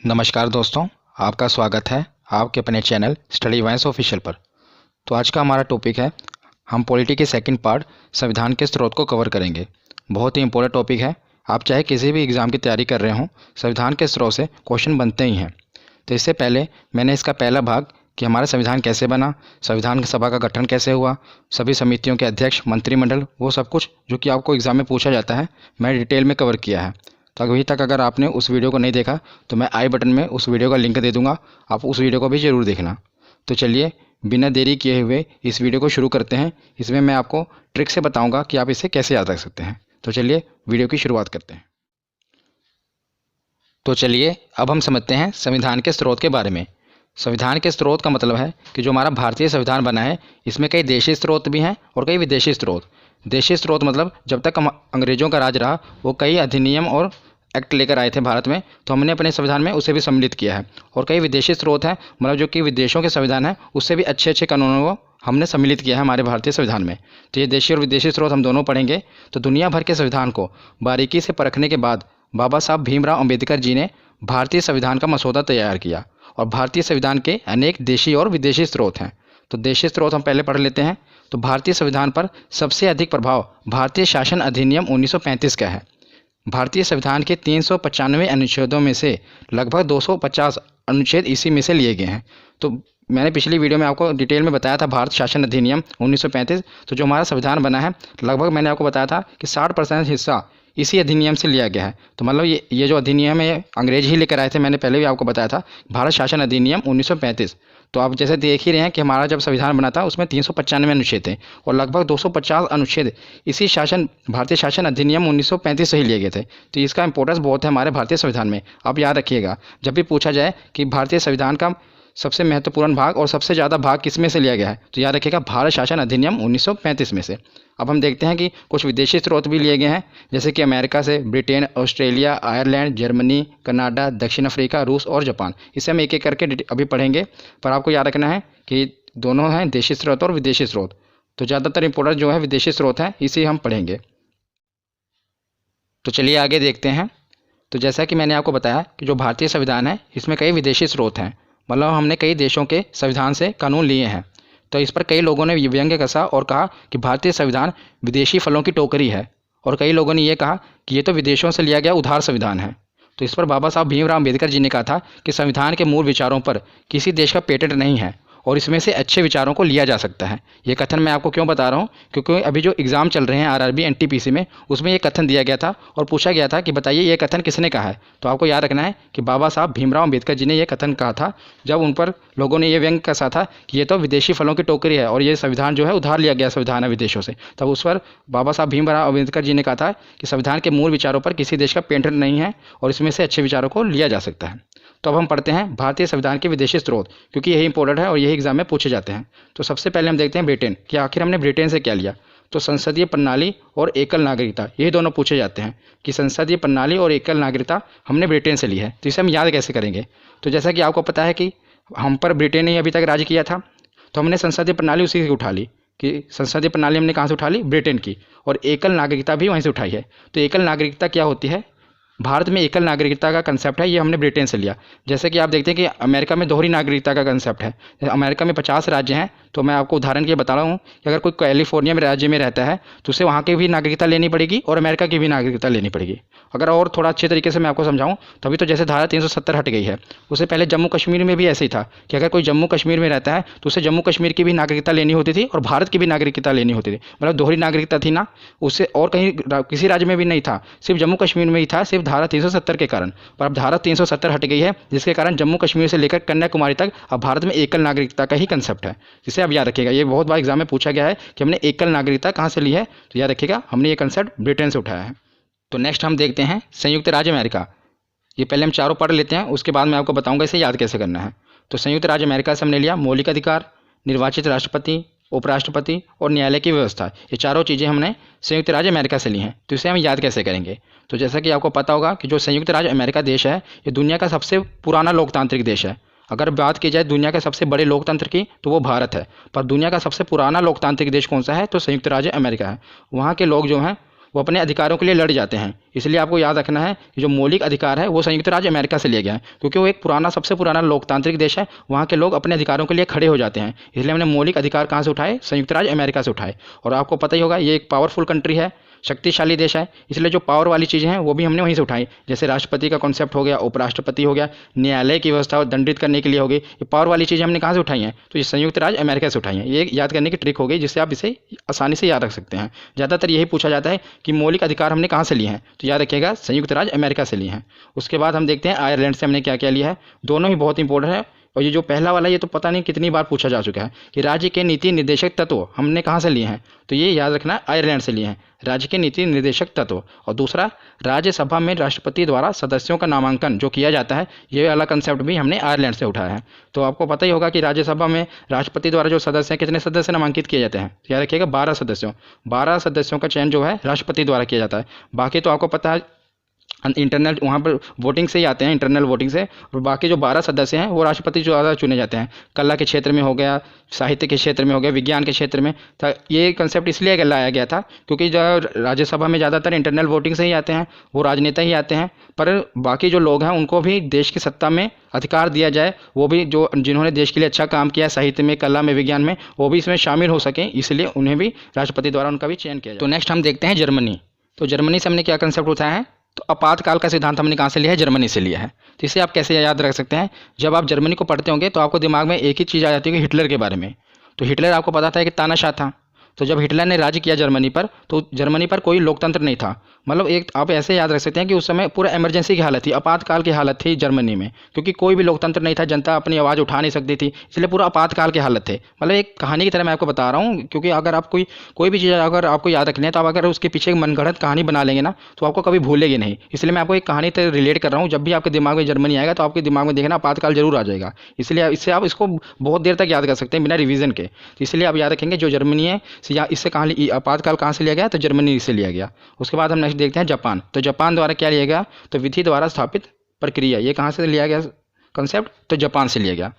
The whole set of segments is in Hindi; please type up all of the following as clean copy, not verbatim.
नमस्कार दोस्तों, आपका स्वागत है आपके अपने चैनल स्टडी वाइंस ऑफिशियल पर। तो आज का हमारा टॉपिक है, हम पॉलिटी के सेकंड पार्ट संविधान के स्रोत को कवर करेंगे। बहुत ही इंपॉर्टेंट टॉपिक है। आप चाहे किसी भी एग्ज़ाम की तैयारी कर रहे हों, संविधान के स्रोत से क्वेश्चन बनते ही हैं। तो इससे पहले मैंने इसका पहला भाग कि हमारा संविधान कैसे बना, संविधान सभा का गठन कैसे हुआ, सभी समितियों के अध्यक्ष, मंत्रिमंडल, वो सब कुछ जो कि आपको एग्ज़ाम में पूछा जाता है, मैं डिटेल में कवर किया है। तो अभी तक अगर आपने उस वीडियो को नहीं देखा तो मैं आई बटन में उस वीडियो का लिंक दे दूंगा, आप उस वीडियो को भी ज़रूर देखना। तो चलिए बिना देरी किए हुए इस वीडियो को शुरू करते हैं। इसमें मैं आपको ट्रिक से बताऊंगा कि आप इसे कैसे याद रख सकते हैं। तो चलिए वीडियो की शुरुआत करते हैं। तो चलिए अब हम समझते हैं संविधान के स्रोत के बारे में। संविधान के स्रोत का मतलब है कि जो हमारा भारतीय संविधान बना है, इसमें कई देशी स्रोत भी हैं और कई विदेशी स्रोत। देशी स्रोत मतलब जब तक हम अंग्रेज़ों का राज रहा, वो कई अधिनियम और एक्ट लेकर आए थे भारत में, तो हमने अपने संविधान में उसे भी सम्मिलित किया है। और कई विदेशी स्रोत हैं, मतलब जो कि विदेशों के संविधान हैं, उससे भी अच्छे अच्छे कानूनों को हमने सम्मिलित किया है हमारे भारतीय संविधान में। तो ये देशी और विदेशी स्रोत हम दोनों पढ़ेंगे। तो दुनिया भर के संविधान को बारीकी से परखने के बाद बाबा साहब भीमराव अम्बेडकर जी ने भारतीय संविधान का मसौदा तैयार किया। और भारतीय संविधान के अनेक देशी और विदेशी स्रोत हैं। तो देशी स्रोत हम पहले पढ़ लेते हैं। तो भारतीय संविधान पर सबसे अधिक प्रभाव भारतीय शासन अधिनियम 1935 का है। भारतीय संविधान के 395 अनुच्छेदों में से लगभग 250 अनुच्छेद इसी में से लिए गए हैं। तो मैंने पिछली वीडियो में आपको डिटेल में बताया था भारत शासन अधिनियम 1935। तो जो हमारा संविधान बना है, लगभग मैंने आपको बताया था कि 60% हिस्सा इसी अधिनियम से लिया गया है। तो मतलब ये जो अधिनियम है, अंग्रेज ही लेकर आए थे। मैंने पहले भी आपको बताया था, भारत शासन अधिनियम 1935। तो आप जैसे देख ही रहे हैं कि हमारा जब संविधान बना था उसमें 395 अनुच्छेद थे और लगभग 250 अनुच्छेद इसी भारतीय शासन अधिनियम 1935 से ही लिए गए थे। तो इसका इंपॉर्टेंस बहुत है हमारे भारतीय संविधान में। आप याद रखिएगा, जब भी पूछा जाए कि भारतीय संविधान का सबसे महत्वपूर्ण भाग और सबसे ज़्यादा भाग किस में से लिया गया है, तो याद रखिएगा भारत शासन अधिनियम 1935 में से। अब हम देखते हैं कि कुछ विदेशी स्रोत भी लिए गए हैं, जैसे कि अमेरिका से Britain, Australia, Ireland, Germany, Canada, दक्षिण अफ्रीका, रूस और जापान। इसे हम एक एक करके अभी पढ़ेंगे। पर आपको याद रखना है कि दोनों हैं देशी स्रोत और विदेशी स्रोत। तो ज़्यादातर इंपॉर्टेंट जो है विदेशी स्रोत हैं, इसे हम पढ़ेंगे। तो चलिए आगे देखते हैं। तो जैसा कि मैंने आपको बताया कि जो भारतीय संविधान है, इसमें कई विदेशी स्रोत हैं, मतलब हमने कई देशों के संविधान से कानून लिए हैं। तो इस पर कई लोगों ने व्यंग्य कसा और कहा कि भारतीय संविधान विदेशी फलों की टोकरी है। और कई लोगों ने यह कहा कि ये तो विदेशों से लिया गया उधार संविधान है। तो इस पर बाबा साहब भीमराव अम्बेडकर जी ने कहा था कि संविधान के मूल विचारों पर किसी देश का पेटेंट नहीं है और इसमें से अच्छे विचारों को लिया जा सकता है। ये कथन मैं आपको क्यों बता रहा हूँ, क्योंकि अभी जो एग्ज़ाम चल रहे हैं आरआरबी एनटीपीसी में, उसमें ये कथन दिया गया था और पूछा गया था कि बताइए ये कथन किसने कहा है। तो आपको याद रखना है कि बाबा साहब भीमराव अम्बेडकर जी ने यह कथन कहा था, जब उन पर लोगों ने ये व्यंग कसा था कि ये तो विदेशी फलों की टोकरी है और ये संविधान जो है उधार लिया गया संविधान है विदेशों से। तब उस पर बाबा साहब भीमराव अम्बेडकर जी ने कहा था कि संविधान के मूल विचारों पर किसी देश का पेटेंट नहीं है और इसमें से अच्छे विचारों को लिया जा सकता है। तो अब हम पढ़ते हैं भारतीय संविधान के विदेशी स्रोत, क्योंकि यही इंपॉर्टेंट है और यही एग्जाम में पूछे जाते हैं। तो सबसे पहले हम देखते हैं ब्रिटेन, कि आखिर हमने ब्रिटेन से क्या लिया। तो संसदीय प्रणाली और एकल नागरिकता, ये दोनों पूछे जाते हैं कि संसदीय प्रणाली और एकल नागरिकता हमने ब्रिटेन से ली है। तो इसे हम याद कैसे करेंगे। तो जैसा कि आपको पता है कि हम पर ब्रिटेन ने अभी तक राज्य किया था, तो हमने संसदीय प्रणाली उसी से उठा ली कि संसदीय प्रणाली हमने कहाँ से उठा ली, ब्रिटेन की। और एकल नागरिकता भी वहीं से उठाई है। तो एकल नागरिकता क्या होती है, भारत में एकल नागरिकता का कंसेप्ट है, ये हमने ब्रिटेन से लिया। जैसे कि आप देखते हैं कि अमेरिका में दोहरी नागरिकता का कंसेप्ट है। अमेरिका में 50 राज्य हैं। तो मैं आपको उदाहरण के लिए बता रहा हूँ कि अगर कोई कैलिफोर्निया में राज्य में रहता है तो उसे वहाँ की भी नागरिकता लेनी पड़ेगी और अमेरिका की भी नागरिकता लेनी पड़ेगी। अगर और थोड़ा अच्छे तरीके से मैं आपको समझाऊँ, तभी तो जैसे धारा 370 हट गई है। उससे पहले जम्मू कश्मीर में भी ऐसे ही था कि अगर कोई जम्मू कश्मीर में रहता है तो उसे जम्मू कश्मीर की भी नागरिकता लेनी होती थी और भारत की भी नागरिकता लेनी होती थी। मतलब दोहरी नागरिकता थी ना, उससे और कहीं किसी राज्य में भी नहीं था, सिर्फ जम्मू कश्मीर में ही था, सिर्फ धारा 370 के कारण। पर अब धारा 370 हट गई है, जिसके कारण जम्मू कश्मीर से लेकर कन्याकुमारी तक अब भारत में एकल नागरिकता का ही कंसेप्ट है। जिसे आप याद रखिएगा, ये बहुत बार एग्जाम में पूछा गया है कि हमने एकल नागरिकता कहाँ से ली है। तो याद रखिएगा, हमने ये कंसेप्ट ब्रिटेन से उठाया है। तो नेक्स्ट हम देखते हैं संयुक्त राज्य अमेरिका। ये पहले हम चारों पढ़ लेते हैं, उसके बाद मैं आपको बताऊंगा इसे याद कैसे करना है। तो संयुक्त राज्य अमेरिका से हमने लिया मौलिक अधिकार, निर्वाचित राष्ट्रपति, उपराष्ट्रपति और न्यायालय की व्यवस्था। ये चारों चीज़ें हमने संयुक्त राज्य अमेरिका से ली हैं। तो इसे हम याद कैसे करेंगे। तो जैसा कि आपको पता होगा कि जो संयुक्त राज्य अमेरिका देश है, ये दुनिया का सबसे पुराना लोकतांत्रिक देश है। अगर बात की जाए दुनिया के सबसे बड़े लोकतंत्र की, तो वो भारत है। पर दुनिया का सबसे पुराना लोकतांत्रिक देश कौन सा है, तो संयुक्त राज्य अमेरिका है। वहाँ के लोग जो हैं वो अपने अधिकारों के लिए लड़ जाते हैं। इसलिए आपको याद रखना है कि जो मौलिक अधिकार है वो संयुक्त राज्य अमेरिका से लिया गया है, क्योंकि वो एक सबसे पुराना लोकतांत्रिक देश है। वहाँ के लोग अपने अधिकारों के लिए खड़े हो जाते हैं। इसलिए हमने मौलिक अधिकार कहाँ से उठाए? संयुक्त राज्य अमेरिका से उठाए। और आपको पता ही होगा ये एक पावरफुल कंट्री है, शक्तिशाली देश है, इसलिए जो पावर वाली चीज़ें हैं वो भी हमने वहीं से उठाई। जैसे राष्ट्रपति का कॉन्सेप्ट हो गया, उपराष्ट्रपति हो गया, न्यायालय की व्यवस्था दंडित करने के लिए हो गई, ये पावर वाली चीज़ें हमने कहाँ से उठाई हैं? तो ये संयुक्त राज्य अमेरिका से उठाई हैं। ये याद करने की ट्रिक हो गई, जिससे आप इसे आसानी से याद रख सकते हैं। ज़्यादातर यही पूछा जाता है कि मौलिक अधिकार हमने कहाँ से लिए हैं, तो याद रखिएगा संयुक्त राज्य अमेरिका से लिए हैं। उसके बाद हम देखते हैं आयरलैंड से हमने क्या क्या लिया है। दोनों ही बहुत इंपॉर्टेंट है। और ये जो पहला वाला ये तो पता नहीं कितनी बार पूछा जा चुका है कि राज्य के नीति निर्देशक तत्व हमने कहाँ से लिए हैं, तो ये याद रखना आयरलैंड से लिए हैं, राज्य के नीति निर्देशक तत्व। और दूसरा, राज्यसभा में राष्ट्रपति द्वारा सदस्यों का नामांकन जो किया जाता है, ये वाला कंसेप्ट भी हमने आयरलैंड से उठाया है। तो आपको पता ही होगा कि राज्यसभा में राष्ट्रपति द्वारा जो सदस्य हैं, कितने सदस्य नामांकित किए जाते हैं? याद रखिएगा 12 सदस्यों का चयन जो है राष्ट्रपति द्वारा किया जाता है। बाकी तो आपको पता है इंटरनल वहाँ पर वोटिंग से ही आते हैं, इंटरनल वोटिंग से। और बाकी जो 12 सदस्य हैं वो राष्ट्रपति जो ज़्यादा चुने जाते हैं। कला के क्षेत्र में हो गया, साहित्य के क्षेत्र में हो गया, विज्ञान के क्षेत्र में था। ये कंसेप्ट इसलिए लाया गया था क्योंकि जो राज्यसभा में ज़्यादातर इंटरनल वोटिंग से ही आते हैं, वो राजनेता ही आते हैं। पर बाकी जो लोग हैं उनको भी देश की सत्ता में अधिकार दिया जाए, वो भी जो जिन्होंने देश के लिए अच्छा काम किया साहित्य में, कला में, विज्ञान में, वो भी इसमें शामिल हो सकें, इसलिए उन्हें भी राष्ट्रपति द्वारा उनका भी चयन किया जाए। तो नेक्स्ट हम देखते हैं जर्मनी। तो जर्मनी से हमने क्या कंसेप्ट उठाया है? तो आपातकाल का सिद्धांत हमने कहाँ से लिया है? जर्मनी से लिया है। तो इसे आप कैसे याद रख सकते हैं? जब आप जर्मनी को पढ़ते होंगे तो आपको दिमाग में एक ही चीज़ आ जाती है कि हिटलर के बारे में। तो हिटलर आपको पता था कि तानाशाह था। तो जब हिटलर ने राज्य किया जर्मनी पर, तो जर्मनी पर कोई लोकतंत्र नहीं था। मतलब एक आप ऐसे याद रख सकते हैं कि उस समय पूरा इमरजेंसी की हालत थी, आपातकाल की हालत थी जर्मनी में, क्योंकि कोई भी लोकतंत्र नहीं था, जनता अपनी आवाज़ उठा नहीं सकती थी, इसलिए पूरा आपातकाल की हालत थे। मतलब एक कहानी की तरह मैं आपको बता रहा हूँ, क्योंकि अगर आप कोई भी चीज़ अगर आपको याद रखनी है तो आप अगर उसके पीछे एक मनगढ़ंत कहानी बना लेंगे ना, तो आपको कभी भूलेगी नहीं। इसलिए मैं आपको एक कहानी से रिलेट कर रहा हूँ। जब भी आपके दिमाग में जर्मनी आएगा तो आपके दिमाग में देखना आपातकाल जरूर आ जाएगा। इसलिए इससे आप इसको बहुत देर तक याद कर सकते हैं बिना रिवीजन के। तो इसलिए आप याद रखेंगे जो जर्मनी है, इससे कहानी आपातकाल कहाँ से लिया गया? तो जर्मनी से लिया गया। उसके बाद हम नेक्स्ट देखते हैं जापान। तो जापान द्वारा क्या लिया गया? तो विधि द्वारा स्थापित प्रक्रिया, ये कहाँ से लिया गया कंसेप्ट? तो जापान से लिया गया।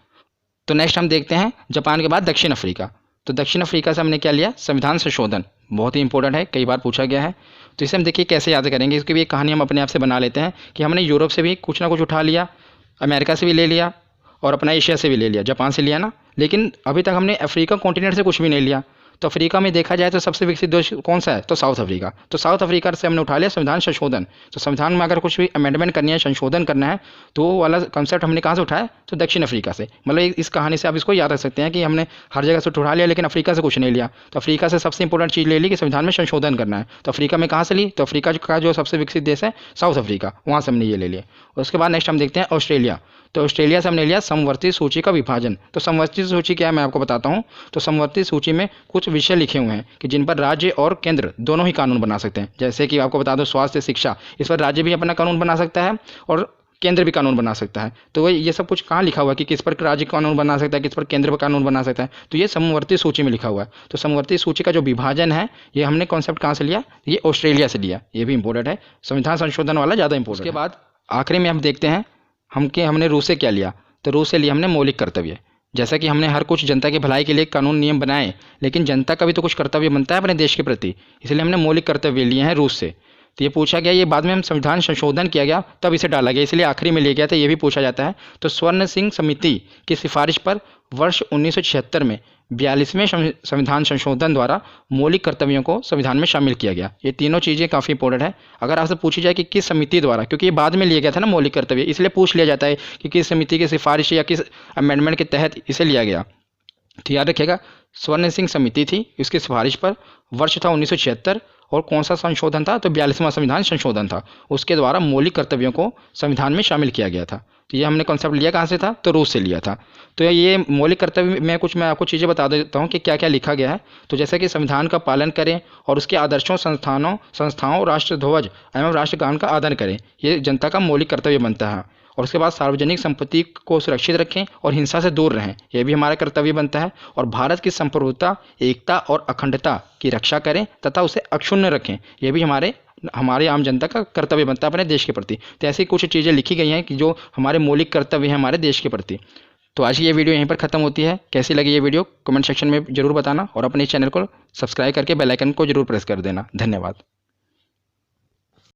तो नेक्स्ट हम देखते हैं जापान के बाद दक्षिण अफ्रीका। तो दक्षिण अफ्रीका से हमने क्या लिया? संविधान संशोधन। बहुत ही इंपॉर्टेंट है, कई बार पूछा गया है। तो इसे हम देखिए कैसे याद करेंगे। इसकी भी एक कहानी हम अपने आप से बना लेते हैं कि हमने यूरोप से भी कुछ ना कुछ उठा लिया, अमेरिका से भी ले लिया और अपना एशिया से भी ले लिया, जापान से लिया ना, लेकिन अभी तक हमने अफ्रीका कॉन्टिनेंट से कुछ भी नहीं लिया। तो अफ्रीका में देखा जाए तो सबसे विकसित देश कौन सा है? तो साउथ अफ्रीका। तो साउथ अफ्रीका से हमने उठा लिया संविधान संशोधन। तो संविधान में अगर कुछ भी अमेंडमेंट करनी है, संशोधन करना है, तो वो वाला कंसेप्ट हमने कहाँ से उठाया? तो दक्षिण अफ्रीका से। मतलब इस कहानी से आप इसको याद रख सकते हैं कि हमने हर जगह से उठा लिया लेकिन अफ्रीका से कुछ नहीं लिया। तो अफ्रीका से सबसे इंपॉर्टेंट चीज़ ले ली कि संविधान में संशोधन करना है। तो अफ्रीका में कहाँ से ली? तो अफ्रीका का जो सबसे विकसित देश है साउथ अफ्रीका, वहाँ से हमने ये ले लिया। उसके बाद नेक्स्ट हम देखते हैं ऑस्ट्रेलिया। तो ऑस्ट्रेलिया से हमने लिया समवर्ती सूची का विभाजन। तो समवर्ती सूची क्या है मैं आपको बताता हूँ। तो समवर्ती सूची में कुछ विषय लिखे हुए हैं कि जिन पर राज्य और केंद्र दोनों ही कानून बना सकते हैं। जैसे कि आपको बता दो स्वास्थ्य, शिक्षा, इस पर राज्य भी अपना कानून बना सकता है और केंद्र भी कानून बना सकता है। तो ये सब कुछ कहाँ लिखा हुआ है कि किस पर राज्य कानून बना सकता है, किस पर केंद्र पर कानून बना सकता है? तो ये समवर्ती सूची में लिखा हुआ है। तो समवर्ती सूची का जो विभाजन है, ये हमने कॉन्सेप्ट कहाँ से लिया? ये ऑस्ट्रेलिया से लिया। ये भी इंपॉर्टेंट है, संविधान संशोधन वाला ज़्यादा इंपॉर्टेंट। उसके बाद आखिरी में हम देखते हैं हमने रूस से क्या लिया। तो रूस से लिया हमने मौलिक कर्तव्य। जैसा कि हमने हर कुछ जनता की भलाई के लिए कानून नियम बनाए, लेकिन जनता का भी तो कुछ कर्तव्य बनता है अपने देश के प्रति, इसलिए हमने मौलिक कर्तव्य लिए हैं रूस से। तो ये पूछा गया, ये बाद में हम संविधान संशोधन किया गया तब इसे डाला गया, इसलिए आखिरी में ले गया था, ये भी पूछा जाता है। तो स्वर्ण सिंह समिति की सिफारिश पर वर्ष 1976 में 42वें संविधान संशोधन द्वारा मौलिक कर्तव्यों को संविधान में शामिल किया गया। ये तीनों चीज़ें काफ़ी इंपॉर्टेंट है। अगर आपसे पूछी जाए कि किस समिति द्वारा, क्योंकि ये बाद में लिया गया था ना मौलिक कर्तव्य, इसलिए पूछ लिया जाता है कि किस समिति की सिफारिश या किस अमेंडमेंट के तहत इसे लिया गया। तो याद रखिएगा स्वर्ण सिंह समिति थी, इसकी सिफारिश पर, वर्ष था 1976 और कौन सा संशोधन था? तो 42वां संविधान संशोधन था। उसके द्वारा मौलिक कर्तव्यों को संविधान में शामिल किया गया था। तो ये हमने कॉन्सेप्ट लिया कहाँ से था? तो रूस से लिया था। तो ये मौलिक कर्तव्य में मैं आपको चीज़ें बता देता हूँ कि क्या क्या लिखा गया है। तो जैसे कि संविधान का पालन करें और उसके आदर्शों, संस्थाओं, राष्ट्रध्वज एवं राष्ट्रगान का आदर करें, ये जनता का मौलिक कर्तव्य बनता है। और उसके बाद सार्वजनिक संपत्ति को सुरक्षित रखें और हिंसा से दूर रहें, यह भी हमारा कर्तव्य बनता है। और भारत की संप्रभुता, एकता और अखंडता की रक्षा करें तथा उसे अक्षुण्ण रखें, यह भी हमारे आम जनता का कर्तव्य बनता है अपने देश के प्रति। तो ऐसी कुछ चीज़ें लिखी गई हैं कि जो हमारे मौलिक कर्तव्य हैं हमारे देश के प्रति। तो आज की ये वीडियो यहीं पर ख़त्म होती है। कैसी लगी ये वीडियो कमेंट सेक्शन में ज़रूर बताना और अपने चैनल को सब्सक्राइब करके बेल आइकन को जरूर प्रेस कर देना। धन्यवाद।